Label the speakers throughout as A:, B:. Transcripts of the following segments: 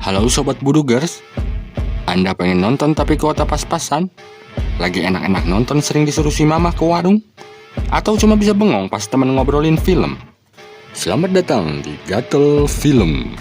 A: Halo Sobat Budugers, Anda pengen nonton tapi kuota pas-pasan? Lagi enak-enak nonton sering disuruh si mama ke warung? Atau cuma bisa bengong pas temen ngobrolin film? Selamat datang di Gatel Film.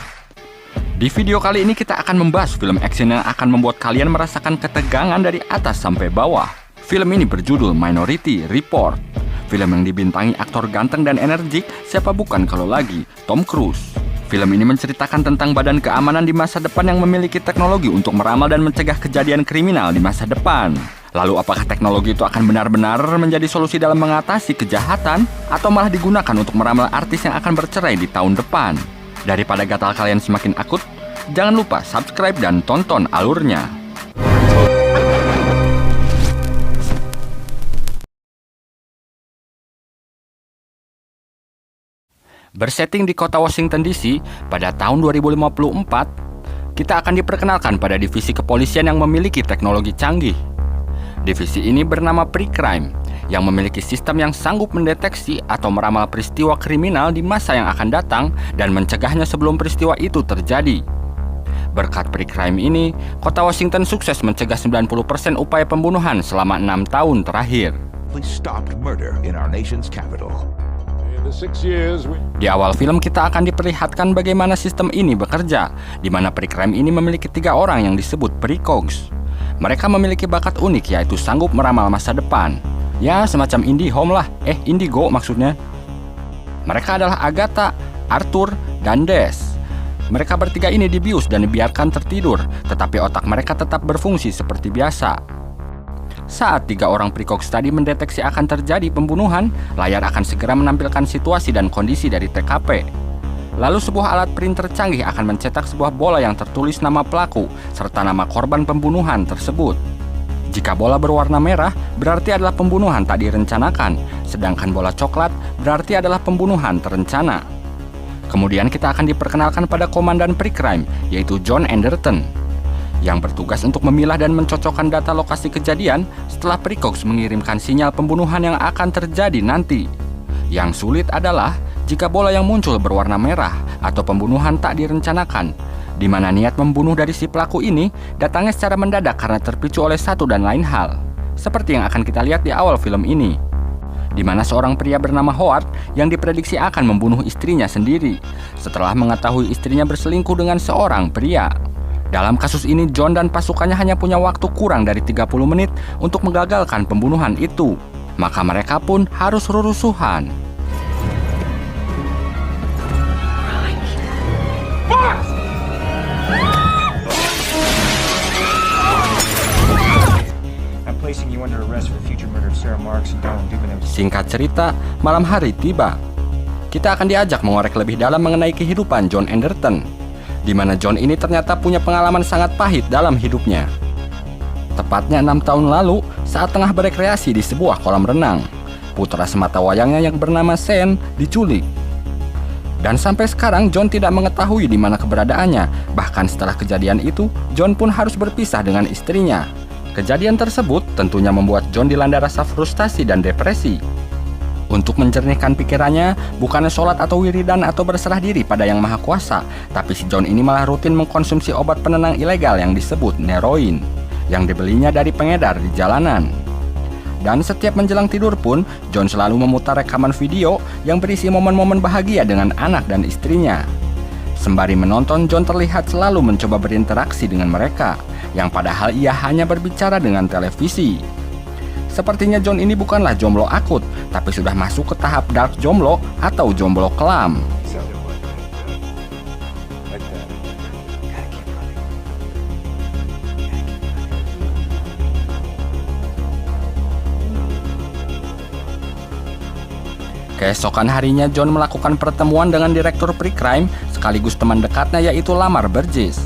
A: Di video kali ini kita akan membahas film action yang akan membuat kalian merasakan ketegangan dari atas sampai bawah. Film ini berjudul Minority Report. Film yang dibintangi aktor ganteng dan energik, siapa bukan kalau lagi Tom Cruise. Film ini menceritakan tentang badan keamanan di masa depan yang memiliki teknologi untuk meramal dan mencegah kejadian kriminal di masa depan. Lalu apakah teknologi itu akan benar-benar menjadi solusi dalam mengatasi kejahatan atau malah digunakan untuk meramal artis yang akan bercerai di tahun depan? Daripada gatal kalian semakin akut, jangan lupa subscribe dan tonton alurnya. Bersetting di kota Washington DC pada tahun 2054, kita akan diperkenalkan pada divisi kepolisian yang memiliki teknologi canggih. Divisi ini bernama Pre-Crime, yang memiliki sistem yang sanggup mendeteksi atau meramal peristiwa kriminal di masa yang akan datang dan mencegahnya sebelum peristiwa itu terjadi. Berkat Pre-Crime ini, kota Washington sukses mencegah 90% upaya pembunuhan selama 6 tahun terakhir. Di awal film kita akan diperlihatkan bagaimana sistem ini bekerja, di mana Pre-Crime ini memiliki 3 orang yang disebut Precogs. Mereka memiliki bakat unik, yaitu sanggup meramal masa depan. Ya, semacam IndiHome lah, Indigo maksudnya. Mereka adalah Agatha, Arthur, dan Des. Mereka bertiga ini dibius dan dibiarkan tertidur, tetapi otak mereka tetap berfungsi seperti biasa. Saat 3 orang Precogs tadi mendeteksi akan terjadi pembunuhan, layar akan segera menampilkan situasi dan kondisi dari TKP. Lalu sebuah alat printer canggih akan mencetak sebuah bola yang tertulis nama pelaku serta nama korban pembunuhan tersebut. Jika bola berwarna merah, berarti adalah pembunuhan tak direncanakan, sedangkan bola coklat berarti adalah pembunuhan terencana. Kemudian kita akan diperkenalkan pada komandan Pre-Crime, yaitu John Anderton, yang bertugas untuk memilah dan mencocokkan data lokasi kejadian setelah Precogs mengirimkan sinyal pembunuhan yang akan terjadi nanti. Yang sulit adalah jika bola yang muncul berwarna merah atau pembunuhan tak direncanakan, di mana niat membunuh dari si pelaku ini datangnya secara mendadak karena terpicu oleh satu dan lain hal. Seperti yang akan kita lihat di awal film ini, di mana seorang pria bernama Howard yang diprediksi akan membunuh istrinya sendiri setelah mengetahui istrinya berselingkuh dengan seorang pria. Dalam kasus ini, John dan pasukannya hanya punya waktu kurang dari 30 menit untuk menggagalkan pembunuhan itu. Maka mereka pun harus rurusuhan. Singkat cerita, malam hari tiba. Kita akan diajak mengorek lebih dalam mengenai kehidupan John Anderton, di mana John ini ternyata punya pengalaman sangat pahit dalam hidupnya. Tepatnya 6 tahun lalu, saat tengah berekreasi di sebuah kolam renang, putra semata wayangnya yang bernama Sean diculik. Dan sampai sekarang John tidak mengetahui di mana keberadaannya. Bahkan setelah kejadian itu, John pun harus berpisah dengan istrinya. Kejadian tersebut tentunya membuat John dilanda rasa frustasi dan depresi. Untuk menjernihkan pikirannya, bukannya sholat atau wiridan atau berserah diri pada Yang Maha Kuasa, tapi si John ini malah rutin mengkonsumsi obat penenang ilegal yang disebut Neroin, yang dibelinya dari pengedar di jalanan. Dan setiap menjelang tidur pun, John selalu memutar rekaman video yang berisi momen-momen bahagia dengan anak dan istrinya. Sembari menonton, John terlihat selalu mencoba berinteraksi dengan mereka, yang padahal ia hanya berbicara dengan televisi. Sepertinya John ini bukanlah jomblo akut, tapi sudah masuk ke tahap dark jomblo atau jomblo kelam. Keesokan harinya, John melakukan pertemuan dengan direktur Pre-Crime sekaligus teman dekatnya, yaitu Lamar Burgess.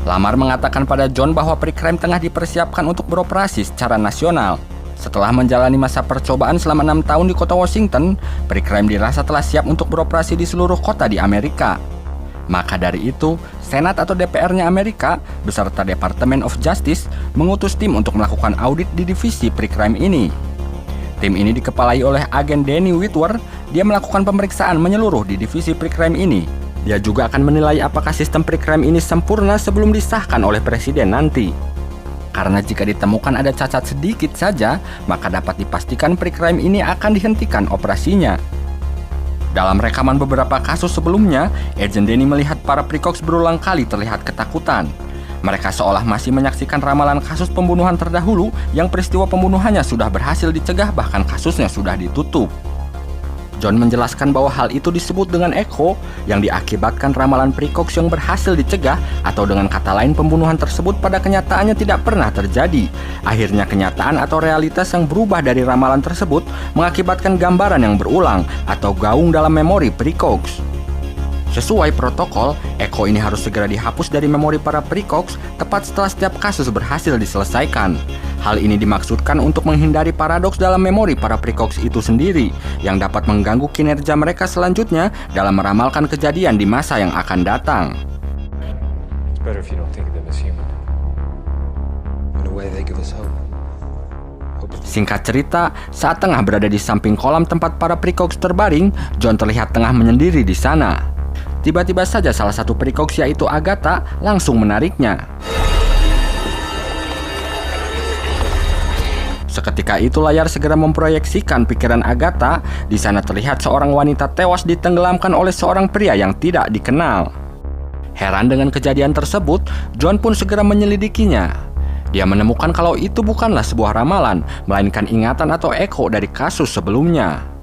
A: Lamar mengatakan pada John bahwa Pre-Crime tengah dipersiapkan untuk beroperasi secara nasional. Setelah menjalani masa percobaan selama 6 tahun di kota Washington, Pre-Crime dirasa telah siap untuk beroperasi di seluruh kota di Amerika. Maka dari itu, Senat atau DPR-nya Amerika beserta Department of Justice mengutus tim untuk melakukan audit di divisi Pre-Crime ini. Tim ini dikepalai oleh agen Danny Whitwer. Dia melakukan pemeriksaan menyeluruh di divisi Pre-Crime ini. Dia juga akan menilai apakah sistem pre-crime ini sempurna sebelum disahkan oleh presiden nanti. Karena jika ditemukan ada cacat sedikit saja, maka dapat dipastikan pre-crime ini akan dihentikan operasinya. Dalam rekaman beberapa kasus sebelumnya, Agent Denny melihat para precogs berulang kali terlihat ketakutan. Mereka seolah masih menyaksikan ramalan kasus pembunuhan terdahulu yang peristiwa pembunuhannya sudah berhasil dicegah, bahkan kasusnya sudah ditutup. John menjelaskan bahwa hal itu disebut dengan echo yang diakibatkan ramalan precogs yang berhasil dicegah, atau dengan kata lain pembunuhan tersebut pada kenyataannya tidak pernah terjadi. Akhirnya kenyataan atau realitas yang berubah dari ramalan tersebut mengakibatkan gambaran yang berulang atau gaung dalam memori precogs. Sesuai protokol, echo ini harus segera dihapus dari memori para precogs tepat setelah setiap kasus berhasil diselesaikan. Hal ini dimaksudkan untuk menghindari paradoks dalam memori para precogs itu sendiri yang dapat mengganggu kinerja mereka selanjutnya dalam meramalkan kejadian di masa yang akan datang. Singkat cerita, saat tengah berada di samping kolam tempat para precogs terbaring, John terlihat tengah menyendiri di sana. Tiba-tiba saja salah satu precogs, yaitu Agatha, langsung menariknya. Seketika itu layar segera memproyeksikan pikiran Agatha. Di sana terlihat seorang wanita tewas ditenggelamkan oleh seorang pria yang tidak dikenal. Heran dengan kejadian tersebut, John pun segera menyelidikinya. Dia menemukan kalau itu bukanlah sebuah ramalan, melainkan ingatan atau echo dari kasus sebelumnya.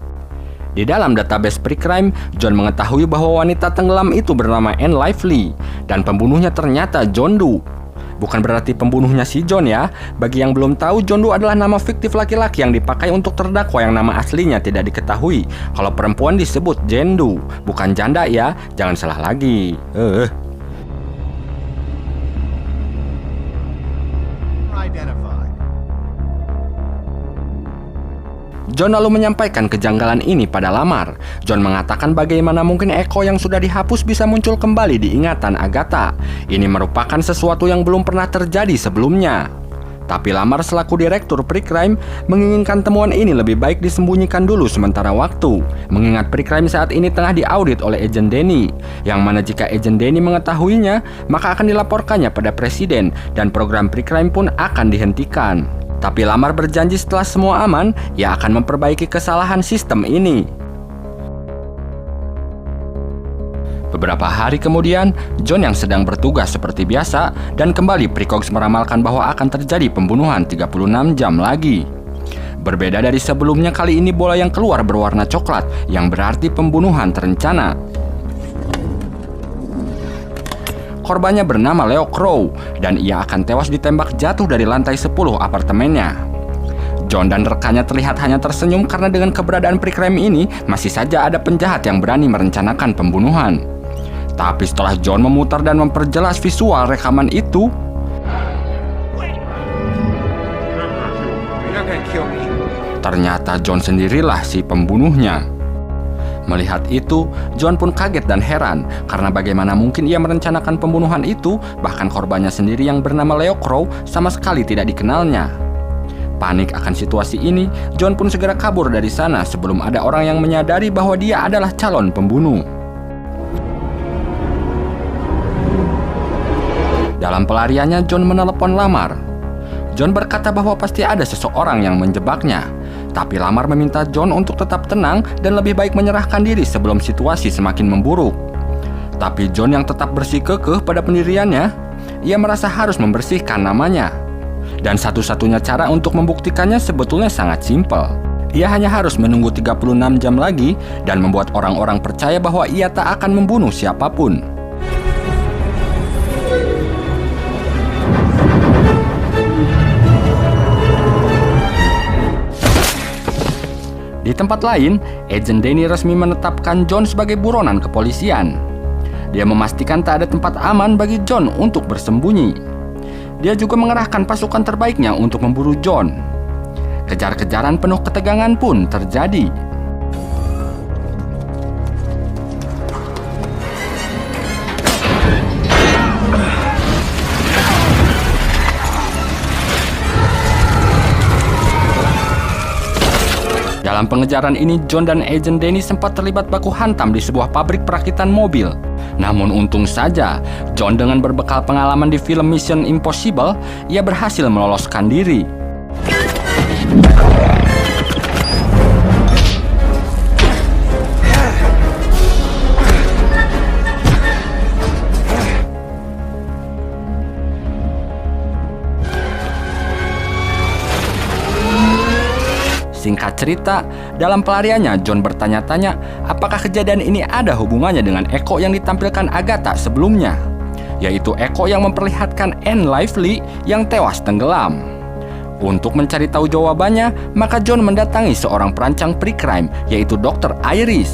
A: Di dalam database pre-crime, John mengetahui bahwa wanita tenggelam itu bernama Anne Lively dan pembunuhnya ternyata John Doe. Bukan berarti pembunuhnya si John ya. Bagi yang belum tahu, John Doe adalah nama fiktif laki-laki yang dipakai untuk terdakwa yang nama aslinya tidak diketahui. Kalau perempuan disebut Jane Doe, bukan janda ya, jangan salah lagi. John lalu menyampaikan kejanggalan ini pada Lamar. John mengatakan bagaimana mungkin echo yang sudah dihapus bisa muncul kembali di ingatan Agatha. Ini merupakan sesuatu yang belum pernah terjadi sebelumnya. Tapi Lamar selaku direktur pre-crime menginginkan temuan ini lebih baik disembunyikan dulu sementara waktu, mengingat pre-crime saat ini tengah diaudit oleh Agent Denny, yang mana jika Agent Denny mengetahuinya, maka akan dilaporkannya pada presiden dan program pre-crime pun akan dihentikan. Tapi Lamar berjanji setelah semua aman, ia akan memperbaiki kesalahan sistem ini. Beberapa hari kemudian, John yang sedang bertugas seperti biasa, dan kembali precogs meramalkan bahwa akan terjadi pembunuhan 36 jam lagi. Berbeda dari sebelumnya, kali ini bola yang keluar berwarna coklat, yang berarti pembunuhan terencana. Korbannya bernama Leo Crow, dan ia akan tewas ditembak jatuh dari lantai 10 apartemennya. John dan rekannya terlihat hanya tersenyum karena dengan keberadaan pre-crime ini, masih saja ada penjahat yang berani merencanakan pembunuhan. Tapi setelah John memutar dan memperjelas visual rekaman itu, ternyata John sendirilah si pembunuhnya. Melihat itu, John pun kaget dan heran karena bagaimana mungkin ia merencanakan pembunuhan itu, bahkan korbannya sendiri yang bernama Leo Crow sama sekali tidak dikenalnya. Panik akan situasi ini, John pun segera kabur dari sana sebelum ada orang yang menyadari bahwa dia adalah calon pembunuh. Dalam pelariannya, John menelepon Lamar. John berkata bahwa pasti ada seseorang yang menjebaknya. Tapi Lamar meminta John untuk tetap tenang dan lebih baik menyerahkan diri sebelum situasi semakin memburuk. Tapi John yang tetap bersikukuh pada pendiriannya, ia merasa harus membersihkan namanya. Dan satu-satunya cara untuk membuktikannya sebetulnya sangat simpel. Ia hanya harus menunggu 36 jam lagi dan membuat orang-orang percaya bahwa ia tak akan membunuh siapapun. Di tempat lain, Agent Denny resmi menetapkan John sebagai buronan kepolisian. Dia memastikan tak ada tempat aman bagi John untuk bersembunyi. Dia juga mengerahkan pasukan terbaiknya untuk memburu John. Kejar-kejaran penuh ketegangan pun terjadi. Dalam pengejaran ini, John dan Agent Danny sempat terlibat baku hantam di sebuah pabrik perakitan mobil. Namun untung saja, John dengan berbekal pengalaman di film Mission Impossible, ia berhasil meloloskan diri. Singkat cerita, dalam pelariannya John bertanya-tanya apakah kejadian ini ada hubungannya dengan Eko yang ditampilkan Agatha sebelumnya, yaitu Eko yang memperlihatkan Anne Lively yang tewas tenggelam. Untuk mencari tahu jawabannya, maka John mendatangi seorang perancang pre-crime, yaitu Dr. Iris.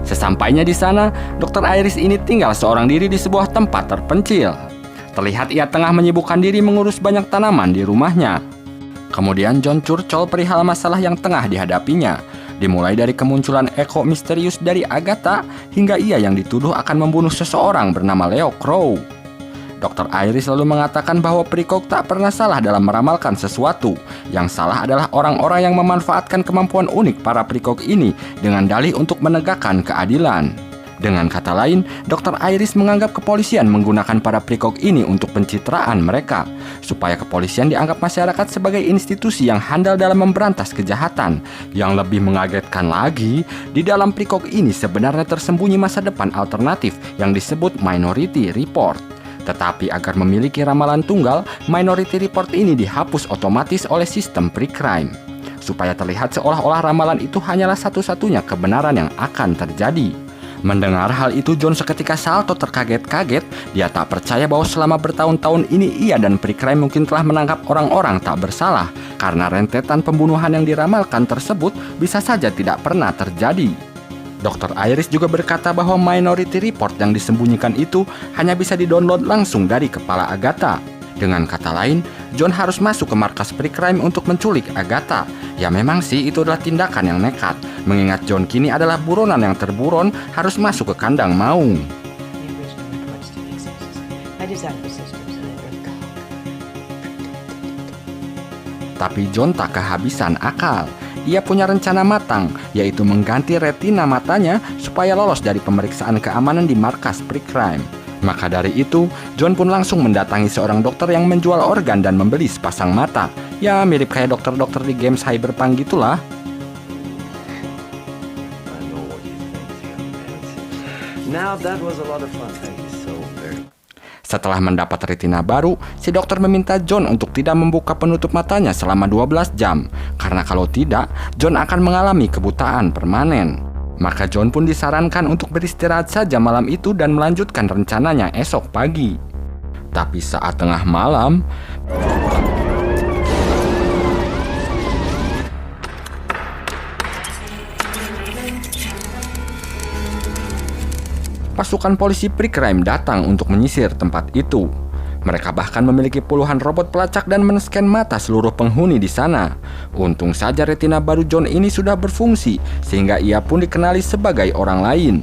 A: Sesampainya di sana, Dr. Iris ini tinggal seorang diri di sebuah tempat terpencil. Terlihat ia tengah menyibukkan diri mengurus banyak tanaman di rumahnya. Kemudian John curcol perihal masalah yang tengah dihadapinya, dimulai dari kemunculan Eko misterius dari Agatha hingga ia yang dituduh akan membunuh seseorang bernama Leo Crow. Dr. Iris lalu mengatakan bahwa Precox tak pernah salah dalam meramalkan sesuatu. Yang salah adalah orang-orang yang memanfaatkan kemampuan unik para Precox ini dengan dalih untuk menegakkan keadilan. Dengan kata lain, Dr. Iris menganggap kepolisian menggunakan para Precox ini untuk pencitraan mereka, supaya kepolisian dianggap masyarakat sebagai institusi yang handal dalam memberantas kejahatan. Yang lebih mengagetkan lagi, di dalam Precox ini sebenarnya tersembunyi masa depan alternatif yang disebut Minority Report. Tetapi agar memiliki ramalan tunggal, Minority Report ini dihapus otomatis oleh sistem pre-crime, supaya terlihat seolah-olah ramalan itu hanyalah satu-satunya kebenaran yang akan terjadi. Mendengar hal itu, John seketika salto terkaget-kaget. Dia tak percaya bahwa selama bertahun-tahun ini ia dan pre-crime mungkin telah menangkap orang-orang tak bersalah, karena rentetan pembunuhan yang diramalkan tersebut bisa saja tidak pernah terjadi. Dr. Iris juga berkata bahwa Minority Report yang disembunyikan itu hanya bisa didownload langsung dari kepala Agatha. Dengan kata lain, John harus masuk ke markas pre-crime untuk menculik Agatha. Ya memang sih itu adalah tindakan yang nekat, mengingat John kini adalah buronan yang terburon harus masuk ke kandang maung. Tapi John tak kehabisan akal. Ia punya rencana matang, yaitu mengganti retina matanya supaya lolos dari pemeriksaan keamanan di markas pre-crime. Maka dari itu, John pun langsung mendatangi seorang dokter yang menjual organ dan membeli sepasang mata. Ya mirip kayak dokter-dokter di games Cyberpunk gitulah. Setelah mendapat retina baru, si dokter meminta John untuk tidak membuka penutup matanya selama 12 jam. Karena kalau tidak, John akan mengalami kebutaan permanen. Maka John pun disarankan untuk beristirahat saja malam itu dan melanjutkan rencananya esok pagi. Tapi saat tengah malam, pasukan polisi pre-crime datang untuk menyisir tempat itu. Mereka bahkan memiliki puluhan robot pelacak dan men-scan mata seluruh penghuni di sana. Untung saja retina baru John ini sudah berfungsi, sehingga ia pun dikenali sebagai orang lain.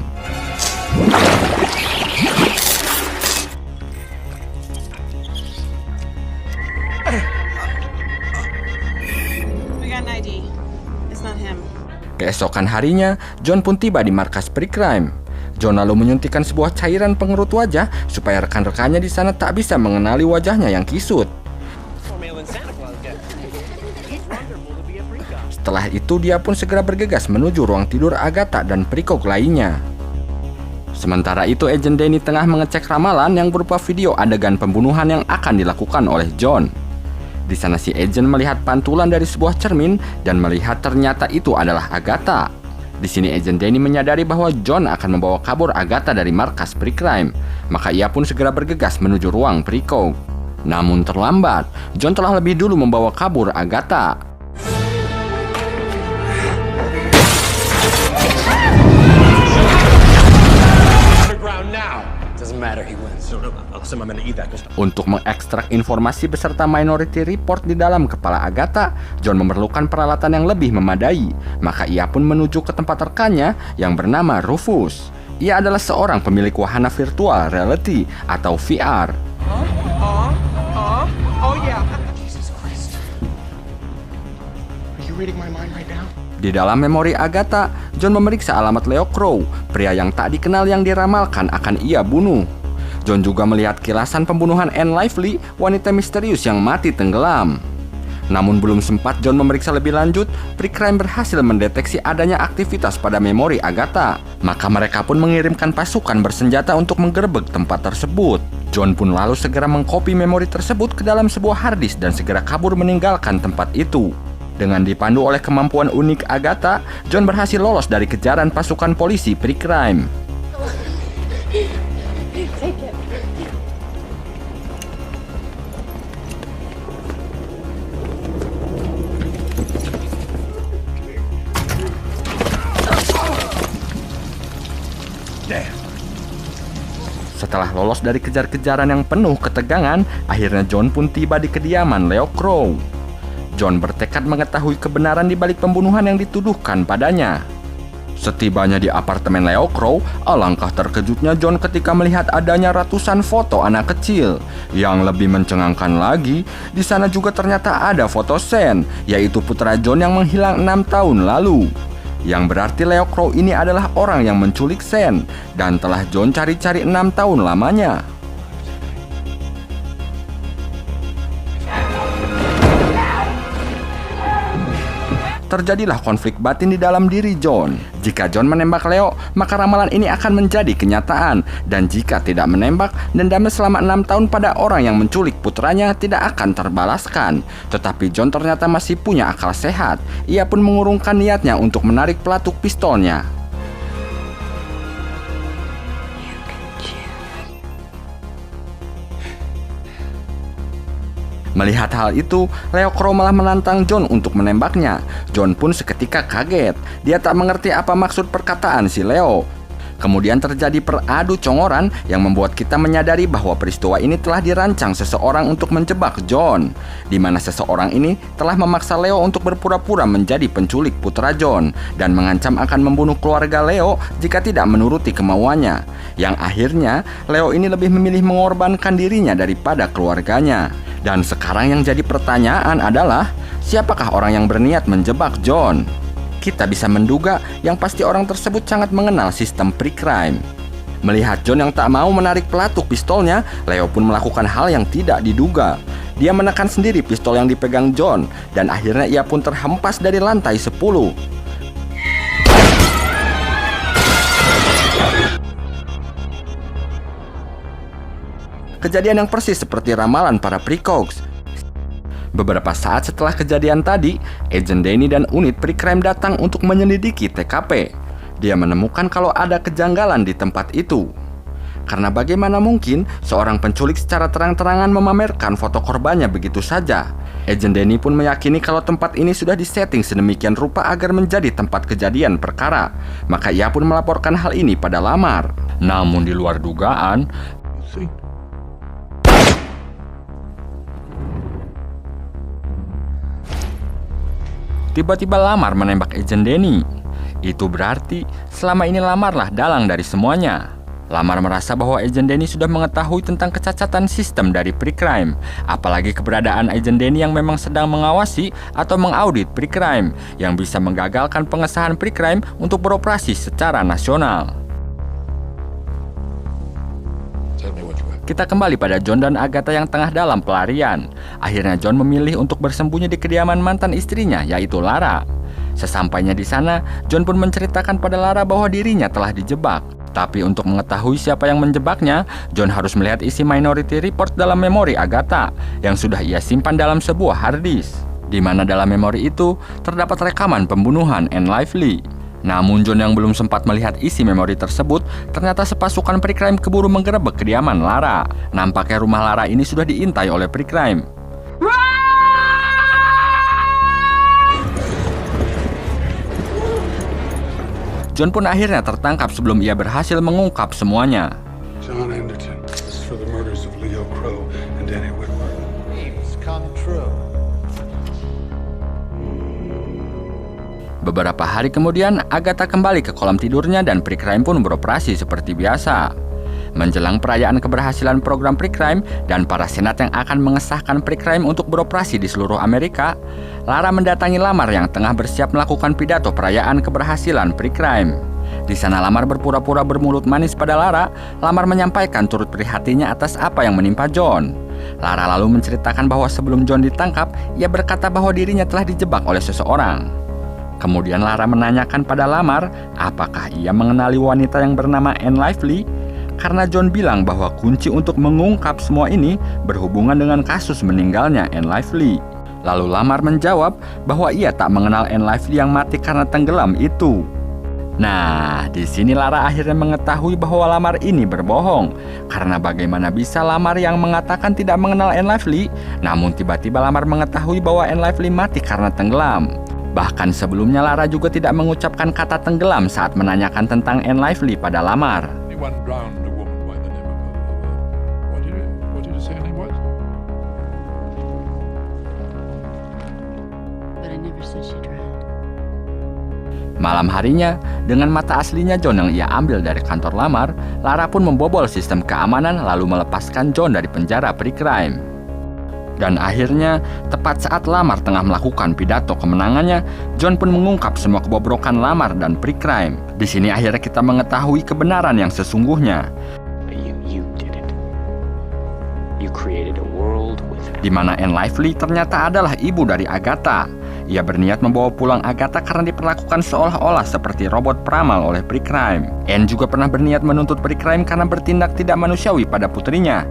A: Keesokan harinya, John pun tiba di markas pre-crime. John lalu menyuntikkan sebuah cairan pengerut wajah supaya rekan-rekannya di sana tak bisa mengenali wajahnya yang kisut. Setelah itu dia pun segera bergegas menuju ruang tidur Agatha dan Precox lainnya. Sementara itu Agent Danny tengah mengecek ramalan yang berupa video adegan pembunuhan yang akan dilakukan oleh John. Di sana si agent melihat pantulan dari sebuah cermin dan melihat ternyata itu adalah Agatha. Di sini Agent Danny menyadari bahwa John akan membawa kabur Agatha dari markas pre-crime. Maka ia pun segera bergegas menuju ruang Precox. Namun terlambat, John telah lebih dulu membawa kabur Agatha. Untuk mengekstrak informasi beserta Minority Report di dalam kepala Agatha, John memerlukan peralatan yang lebih memadai. Maka ia pun menuju ke tempat rekannya yang bernama Rufus. Ia adalah seorang pemilik wahana virtual reality atau VR.
B: Jesus Christ. Are you reading my mind right now?
A: Di dalam memori Agatha, John memeriksa alamat Leo Crow, pria yang tak dikenal yang diramalkan akan ia bunuh. John juga melihat kilasan pembunuhan Anne Lively, wanita misterius yang mati tenggelam. Namun belum sempat John memeriksa lebih lanjut, Precrime berhasil mendeteksi adanya aktivitas pada memori Agatha. Maka mereka pun mengirimkan pasukan bersenjata untuk menggerebek tempat tersebut. John pun lalu segera mengkopi memori tersebut ke dalam sebuah harddisk dan segera kabur meninggalkan tempat itu. Dengan dipandu oleh kemampuan unik Agatha, John berhasil lolos dari kejaran pasukan polisi Precrime. Setelah lolos dari kejar-kejaran yang penuh ketegangan, akhirnya John pun tiba di kediaman Leo Crow. John bertekad mengetahui kebenaran di balik pembunuhan yang dituduhkan padanya. Setibanya di apartemen Leo Crow, alangkah terkejutnya John ketika melihat adanya ratusan foto anak kecil. Yang lebih mencengangkan lagi, di sana juga ternyata ada foto Sean, yaitu putra John yang menghilang 6 tahun lalu. Yang berarti Leo Crow ini adalah orang yang menculik Sean dan telah John cari-cari 6 tahun lamanya. Terjadilah konflik batin di dalam diri John. Jika John menembak Leo, maka ramalan ini akan menjadi kenyataan. Dan jika tidak menembak, dendamnya selama 6 tahun pada orang yang menculik putranya tidak akan terbalaskan. Tetapi John ternyata masih punya akal sehat. Ia pun mengurungkan niatnya untuk menarik pelatuk pistolnya. Melihat hal itu, Leo Crow malah menantang John untuk menembaknya. John pun seketika kaget. Dia tak mengerti apa maksud perkataan si Leo. Kemudian terjadi peradu congoran yang membuat kita menyadari bahwa peristiwa ini telah dirancang seseorang untuk menjebak John, di mana seseorang ini telah memaksa Leo untuk berpura-pura menjadi penculik putra John dan mengancam akan membunuh keluarga Leo jika tidak menuruti kemauannya. Yang akhirnya Leo ini lebih memilih mengorbankan dirinya daripada keluarganya. Dan sekarang yang jadi pertanyaan adalah, siapakah orang yang berniat menjebak John? Kita bisa menduga yang pasti orang tersebut sangat mengenal sistem Precrime. Melihat John yang tak mau menarik pelatuk pistolnya, Leo pun melakukan hal yang tidak diduga. Dia menekan sendiri pistol yang dipegang John, dan akhirnya ia pun terhempas dari lantai 10. Kejadian yang persis seperti ramalan para precogs. Beberapa saat setelah kejadian tadi, Agent Danny dan unit Precrime datang untuk menyelidiki TKP. Dia menemukan kalau ada kejanggalan di tempat itu. Karena bagaimana mungkin seorang penculik secara terang-terangan memamerkan foto korbannya begitu saja. Agent Danny pun meyakini kalau tempat ini sudah disetting sedemikian rupa agar menjadi tempat kejadian perkara. Maka ia pun melaporkan hal ini pada Lamar. Namun di luar dugaan, tiba-tiba Lamar menembak Agent Danny. Itu berarti selama ini Lamarlah dalang dari semuanya. Lamar merasa bahwa Agent Danny sudah mengetahui tentang kecacatan sistem dari Precrime. Apalagi keberadaan Agent Danny yang memang sedang mengawasi atau mengaudit Precrime, yang bisa menggagalkan pengesahan Precrime untuk beroperasi secara nasional. Kita kembali pada John dan Agatha yang tengah dalam pelarian. Akhirnya John memilih untuk bersembunyi di kediaman mantan istrinya, yaitu Lara. Sesampainya di sana, John pun menceritakan pada Lara bahwa dirinya telah dijebak. Tapi untuk mengetahui siapa yang menjebaknya, John harus melihat isi Minority Report dalam memori Agatha yang sudah ia simpan dalam sebuah harddisk, di mana dalam memori itu terdapat rekaman pembunuhan Anne Lively. Namun John yang belum sempat melihat isi memori tersebut, ternyata sepasukan Precrime keburu menggerebek kediaman Lara. Nampaknya rumah Lara ini sudah diintai oleh Precrime. John pun akhirnya tertangkap sebelum ia berhasil mengungkap semuanya.
B: John Anderton, this is for the murders of Leo Crow and Danny Whitmer. Dreams come true.
A: Beberapa hari kemudian, Agatha kembali ke kolam tidurnya dan Precrime pun beroperasi seperti biasa. Menjelang perayaan keberhasilan program Precrime dan para senat yang akan mengesahkan Precrime untuk beroperasi di seluruh Amerika, Lara mendatangi Lamar yang tengah bersiap melakukan pidato perayaan keberhasilan Precrime. Di sana Lamar berpura-pura bermulut manis pada Lara. Lamar menyampaikan turut prihatinnya atas apa yang menimpa John. Lara lalu menceritakan bahwa sebelum John ditangkap, ia berkata bahwa dirinya telah dijebak oleh seseorang. Kemudian Lara menanyakan pada Lamar apakah ia mengenali wanita yang bernama Anne Lively, karena John bilang bahwa kunci untuk mengungkap semua ini berhubungan dengan kasus meninggalnya Anne Lively. Lalu Lamar menjawab bahwa ia tak mengenal Anne Lively yang mati karena tenggelam itu. Nah, di sini Lara akhirnya mengetahui bahwa Lamar ini berbohong. Karena bagaimana bisa Lamar yang mengatakan tidak mengenal Anne Lively, namun tiba-tiba Lamar mengetahui bahwa Anne Lively mati karena tenggelam. Bahkan sebelumnya Lara juga tidak mengucapkan kata tenggelam saat menanyakan tentang Anne Lively pada Lamar.
B: Anyone drowned a woman by the name of what did you say her name was?
C: But I never said she drowned.
A: Malam harinya, dengan mata aslinya John yang ia ambil dari kantor Lamar, Lara pun membobol sistem keamanan lalu melepaskan John dari penjara Precrime. Dan akhirnya, tepat saat Lamar tengah melakukan pidato kemenangannya, John pun mengungkap semua kebobrokan Lamar dan Precrime. Di sini akhirnya kita mengetahui kebenaran yang sesungguhnya.
D: You did it. You created a world with
A: Di mana Anne Lively ternyata adalah ibu dari Agatha. Ia berniat membawa pulang Agatha karena diperlakukan seolah-olah seperti robot peramal oleh Precrime. Anne juga pernah berniat menuntut Precrime karena bertindak tidak manusiawi pada putrinya.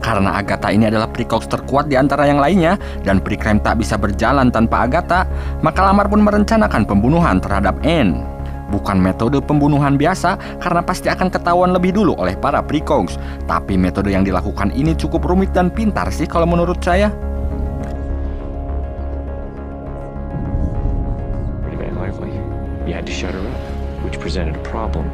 A: Karena Agatha ini adalah Precox terkuat di antara yang lainnya dan Precrime tak bisa berjalan tanpa Agatha, maka Lamar pun merencanakan pembunuhan terhadap Anne. Bukan metode pembunuhan biasa karena pasti akan ketahuan lebih dulu oleh para Precox. Tapi metode yang dilakukan ini cukup rumit dan pintar sih kalau menurut saya.
D: You had to shut her up, which presented a problem.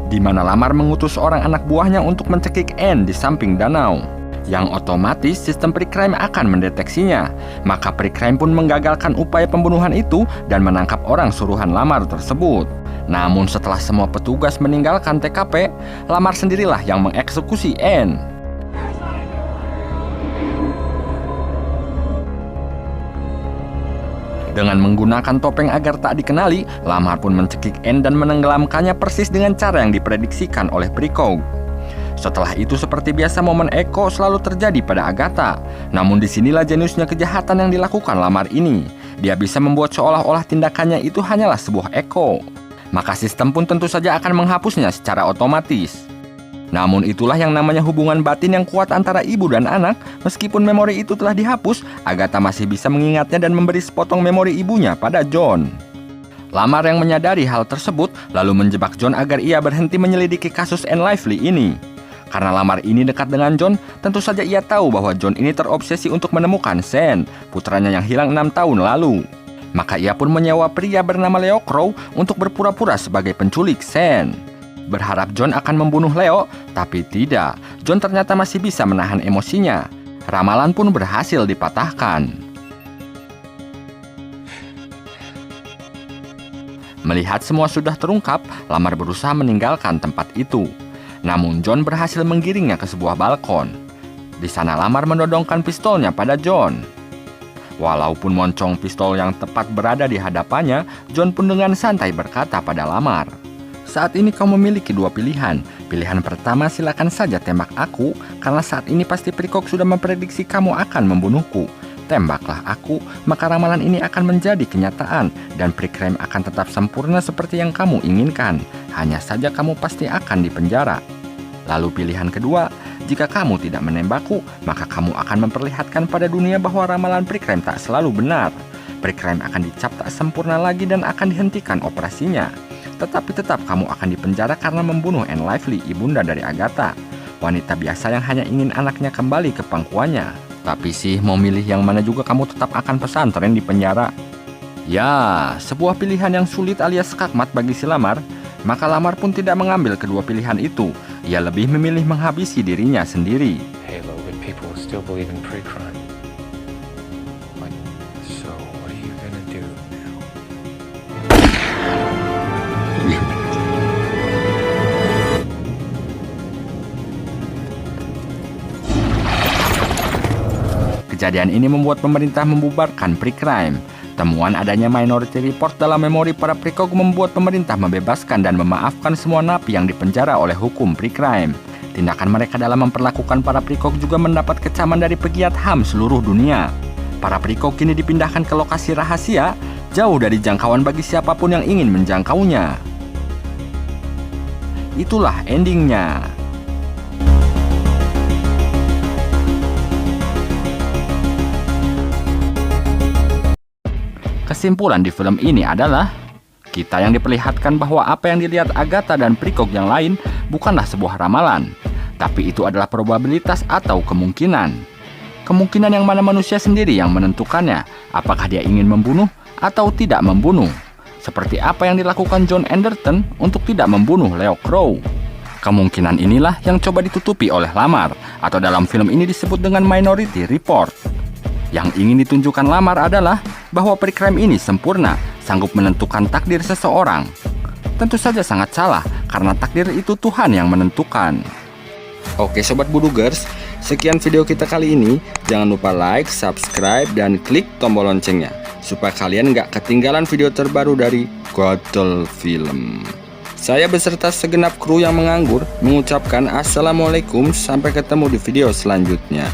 A: Di mana Lamar mengutus seorang anak buahnya untuk mencekik Anne di samping danau. Yang otomatis sistem Precrime akan mendeteksinya. Maka Precrime pun menggagalkan upaya pembunuhan itu dan menangkap orang suruhan Lamar tersebut. Namun setelah semua petugas meninggalkan TKP, Lamar sendirilah yang mengeksekusi Anne. Dengan menggunakan topeng agar tak dikenali, Lamar pun mencekik Anne dan menenggelamkannya persis dengan cara yang diprediksikan oleh Precox. Setelah itu seperti biasa momen Echo selalu terjadi pada Agatha. Namun disinilah jeniusnya kejahatan yang dilakukan Lamar ini. Dia bisa membuat seolah-olah tindakannya itu hanyalah sebuah Echo. Maka sistem pun tentu saja akan menghapusnya secara otomatis. Namun itulah yang namanya hubungan batin yang kuat antara ibu dan anak. Meskipun memori itu telah dihapus, Agatha masih bisa mengingatnya dan memberi sepotong memori ibunya pada John. Lamar yang menyadari hal tersebut lalu menjebak John agar ia berhenti menyelidiki kasus Anne Lively ini. Karena Lamar ini dekat dengan John, tentu saja ia tahu bahwa John ini terobsesi untuk menemukan Sen, putranya yang hilang 6 tahun lalu. Maka ia pun menyewa pria bernama Leo Crow untuk berpura-pura sebagai penculik Sen. Berharap John akan membunuh Leo, tapi tidak. John ternyata masih bisa menahan emosinya. Ramalan pun berhasil dipatahkan. Melihat semua sudah terungkap, Lamar berusaha meninggalkan tempat itu. Namun John berhasil menggiringnya ke sebuah balkon. Di sana Lamar mendodongkan pistolnya pada John. Walaupun moncong pistol yang tepat berada di hadapannya, John pun dengan santai berkata pada Lamar, "Saat ini kau memiliki dua pilihan. Pilihan pertama, silakan saja tembak aku, karena saat ini pasti Precox sudah memprediksi kamu akan membunuhku. Tembaklah aku, maka ramalan ini akan menjadi kenyataan, dan Precrime akan tetap sempurna seperti yang kamu inginkan. Hanya saja kamu pasti akan dipenjara. Lalu pilihan kedua, jika kamu tidak menembakku, maka kamu akan memperlihatkan pada dunia bahwa ramalan Precrime tak selalu benar. Precrime akan dicap tak sempurna lagi dan akan dihentikan operasinya. Tetapi tetap kamu akan dipenjara karena membunuh Anne Lively, ibunda dari Agatha, wanita biasa yang hanya ingin anaknya kembali ke pangkuannya. Tapi sih, mau milih yang mana juga kamu tetap akan pesantren di penjara." Ya, sebuah pilihan yang sulit alias skakmat bagi si Lamar. Maka Lamar pun tidak mengambil kedua pilihan itu. Ia lebih memilih menghabisi dirinya sendiri.
D: Halo, but people still believe in pre-crime. So, what are you gonna do now?
A: Kejadian ini membuat pemerintah membubarkan pre-crime. Temuan adanya Minority Report dalam memori para prekog membuat pemerintah membebaskan dan memaafkan semua napi yang dipenjara oleh hukum pre-crime. Tindakan mereka dalam memperlakukan para prekog juga mendapat kecaman dari pegiat HAM seluruh dunia. Para prekog kini dipindahkan ke lokasi rahasia, jauh dari jangkauan bagi siapapun yang ingin menjangkaunya. Itulah endingnya. Kesimpulan di film ini adalah kita yang diperlihatkan bahwa apa yang dilihat Agatha dan prekog yang lain bukanlah sebuah ramalan, tapi itu adalah probabilitas atau kemungkinan. Kemungkinan yang mana manusia sendiri yang menentukannya, apakah dia ingin membunuh atau tidak membunuh. Seperti apa yang dilakukan John Anderton untuk tidak membunuh Leo Crow. Kemungkinan inilah yang coba ditutupi oleh Lamar, atau dalam film ini disebut dengan Minority Report. Yang ingin ditunjukkan Lamar adalah bahwa pre-crime ini sempurna, sanggup menentukan takdir seseorang. Tentu saja sangat salah, karena takdir itu Tuhan yang menentukan. Oke Sobat Budugers, sekian video kita kali ini. Jangan lupa like, subscribe, dan klik tombol loncengnya, supaya kalian nggak ketinggalan video terbaru dari Gatel Film. Saya beserta segenap kru yang menganggur mengucapkan Assalamualaikum, sampai ketemu di video selanjutnya.